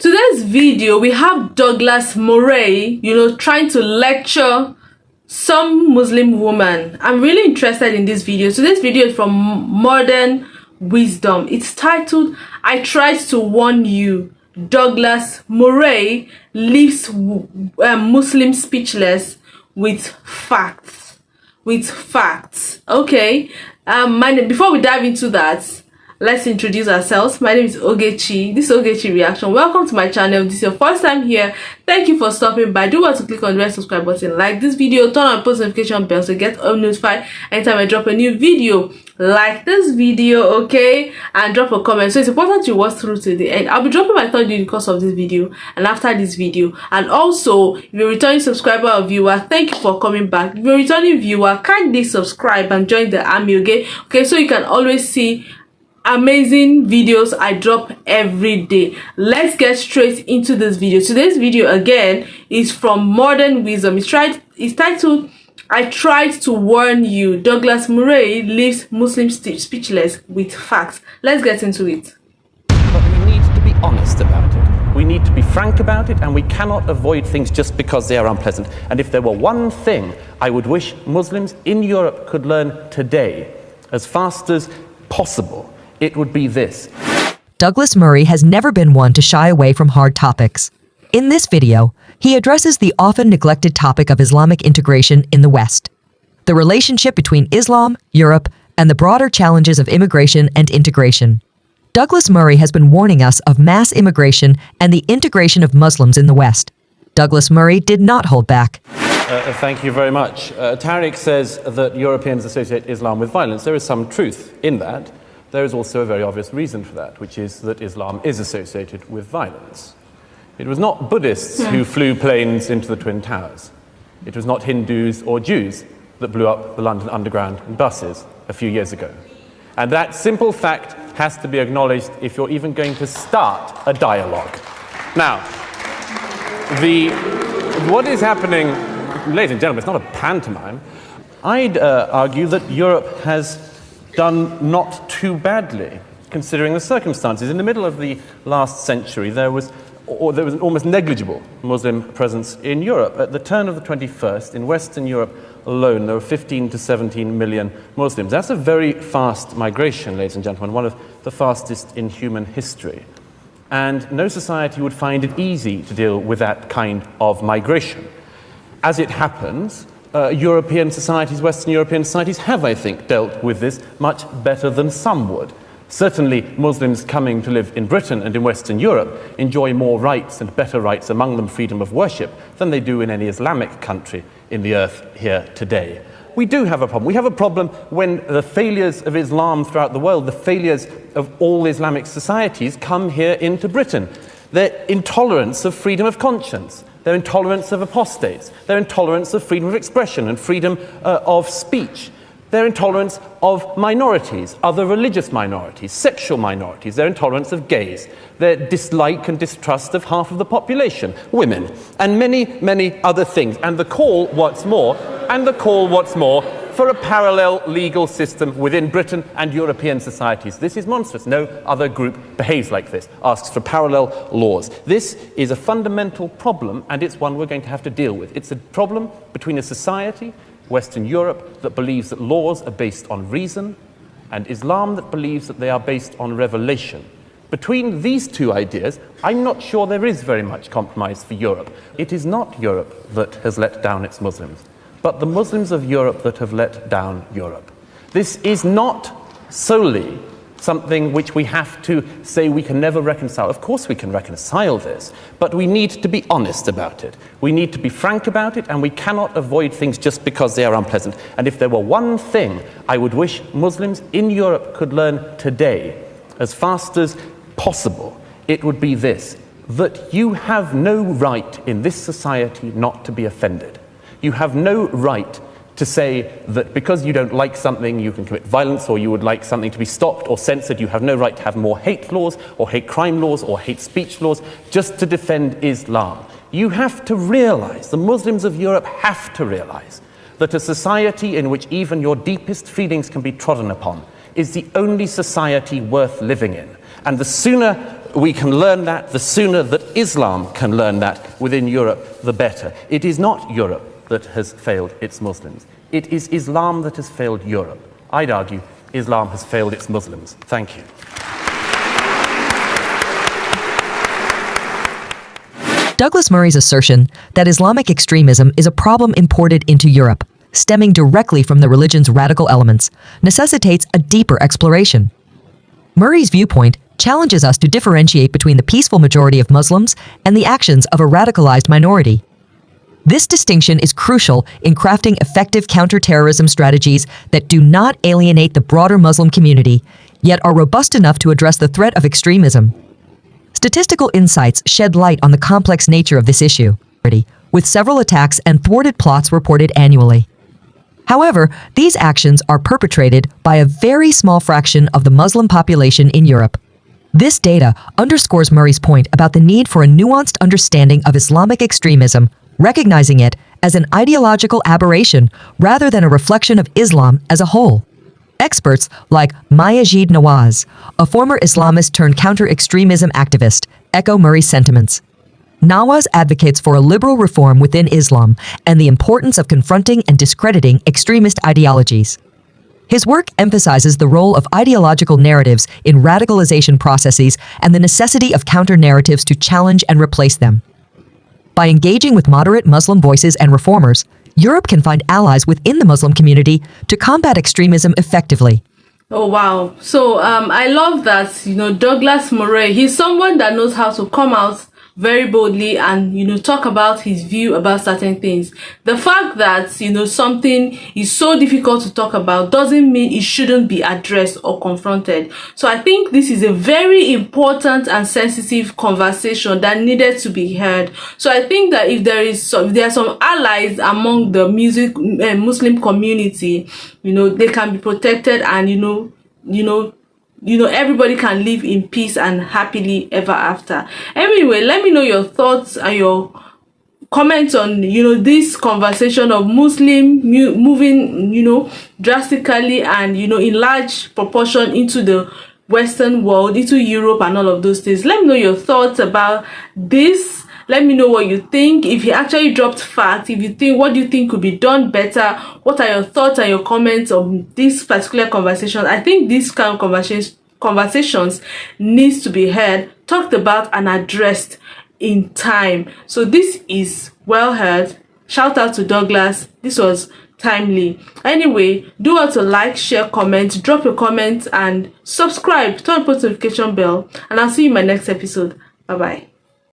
Today's video, we have Douglas Murray, trying to lecture some Muslim woman. I'm really interested in this video. So this video is from Modern Wisdom. It's titled, I Tried to Warn You. Douglas Murray leaves Muslims speechless with facts. Okay. Before we dive into that, let's introduce ourselves. My name is Ogechi. This is Ogechi Reaction. Welcome to my channel. If this is your first time here, thank you for stopping by. Do want to click on the red subscribe button, like this video, turn on post notification bell to get notified anytime I drop a new video. Like this video, okay, and drop a comment. So it's important you watch through to the end. I'll be dropping my third video in the course of this video and after this video. And also, if you're a returning subscriber or viewer, thank you for coming back. If you're a returning viewer, kindly subscribe and join the army, okay, so you can always see amazing videos I drop every day. Let's get straight into this video. Today's video again is from Modern Wisdom. It's titled, I Tried to Warn You. Douglas Murray leaves Muslims speechless with facts. Let's get into it. But we need to be honest about it. We need to be frank about it, and we cannot avoid things just because they are unpleasant. And if there were one thing I would wish Muslims in Europe could learn today, as fast as possible, it would be this. Douglas Murray has never been one to shy away from hard topics. In this video, he addresses the often neglected topic of Islamic integration in the West, the relationship between Islam, Europe, and the broader challenges of immigration and integration. Douglas Murray has been warning us of mass immigration and the integration of Muslims in the West. Douglas Murray did not hold back. Thank you very much. Tariq says that Europeans associate Islam with violence. There is some truth in that. There is also a very obvious reason for that, which is that Islam is associated with violence. It was not Buddhists who flew planes into the Twin Towers. It was not Hindus or Jews that blew up the London Underground in buses a few years ago. And that simple fact has to be acknowledged if you're even going to start a dialogue. Now, what is happening, ladies and gentlemen, it's not a pantomime. I'd argue that Europe has done not too badly, considering the circumstances. In the middle of the last century, there was an almost negligible Muslim presence in Europe. At the turn of the 21st, in Western Europe alone, there were 15 to 17 million Muslims. That's a very fast migration, ladies and gentlemen, one of the fastest in human history. And no society would find it easy to deal with that kind of migration. As it happens, European societies, Western European societies have, I think, dealt with this much better than some would. Certainly, Muslims coming to live in Britain and in Western Europe enjoy more rights and better rights, among them freedom of worship, than they do in any Islamic country in the earth here today. We do have a problem. We have a problem when the failures of Islam throughout the world, the failures of all Islamic societies, come here into Britain. Their intolerance of freedom of conscience, their intolerance of apostates, their intolerance of freedom of expression and freedom of speech, their intolerance of minorities, other religious minorities, sexual minorities, their intolerance of gays, their dislike and distrust of half of the population, women, and many, many other things. And the call, what's more, for a parallel legal system within Britain and European societies. This is monstrous. No other group behaves like this, asks for parallel laws. This is a fundamental problem, and it's one we're going to have to deal with. It's a problem between a society, Western Europe, that believes that laws are based on reason, and Islam that believes that they are based on revelation. Between these two ideas, I'm not sure there is very much compromise for Europe. It is not Europe that has let down its Muslims, but the Muslims of Europe that have let down Europe. This is not solely something which we have to say we can never reconcile. Of course we can reconcile this, but we need to be honest about it. We need to be frank about it, and we cannot avoid things just because they are unpleasant. And if there were one thing I would wish Muslims in Europe could learn today, as fast as possible, it would be this: that you have no right in this society not to be offended. You have no right to say that because you don't like something, you can commit violence, or you would like something to be stopped or censored. You have no right to have more hate laws, or hate crime laws, or hate speech laws, just to defend Islam. You have to realize, the Muslims of Europe have to realize, that a society in which even your deepest feelings can be trodden upon is the only society worth living in. And the sooner we can learn that, the sooner that Islam can learn that within Europe, the better. It is not Europe that has failed its Muslims. It is Islam that has failed Europe. I'd argue Islam has failed its Muslims. Thank you. Douglas Murray's assertion that Islamic extremism is a problem imported into Europe, stemming directly from the religion's radical elements, necessitates a deeper exploration. Murray's viewpoint challenges us to differentiate between the peaceful majority of Muslims and the actions of a radicalized minority. This distinction is crucial in crafting effective counterterrorism strategies that do not alienate the broader Muslim community, yet are robust enough to address the threat of extremism. Statistical insights shed light on the complex nature of this issue, with several attacks and thwarted plots reported annually. However, these actions are perpetrated by a very small fraction of the Muslim population in Europe. This data underscores Murray's point about the need for a nuanced understanding of Islamic extremism, recognizing it as an ideological aberration rather than a reflection of Islam as a whole. Experts like Mayajid Nawaz, a former Islamist turned counter-extremism activist, echo Murray's sentiments. Nawaz advocates for a liberal reform within Islam and the importance of confronting and discrediting extremist ideologies. His work emphasizes the role of ideological narratives in radicalization processes and the necessity of counter-narratives to challenge and replace them. By engaging with moderate Muslim voices and reformers, Europe can find allies within the Muslim community to combat extremism effectively. Oh, wow. So I love that, Douglas Murray, he's someone that knows how to come out very boldly and, talk about his view about certain things. The fact that, something is so difficult to talk about doesn't mean it shouldn't be addressed or confronted. So I think this is a very important and sensitive conversation that needed to be heard. So I think that if there are some allies among the Muslim community, they can be protected and, everybody can live in peace and happily ever after. Anyway, let me know your thoughts and your comments on, this conversation of Muslim moving, drastically and, in large proportion into the Western world, into Europe and all of those things. Let me know your thoughts about this. Let me know what you think. If you actually dropped facts, what do you think could be done better? What are your thoughts and your comments on this particular conversation? I think this kind of conversations needs to be heard, talked about and addressed in time. So this is well heard. Shout out to Douglas. This was timely. Anyway, do want to like, share, comment, drop a comment and subscribe, turn on post notification bell, and I'll see you in my next episode. Bye bye.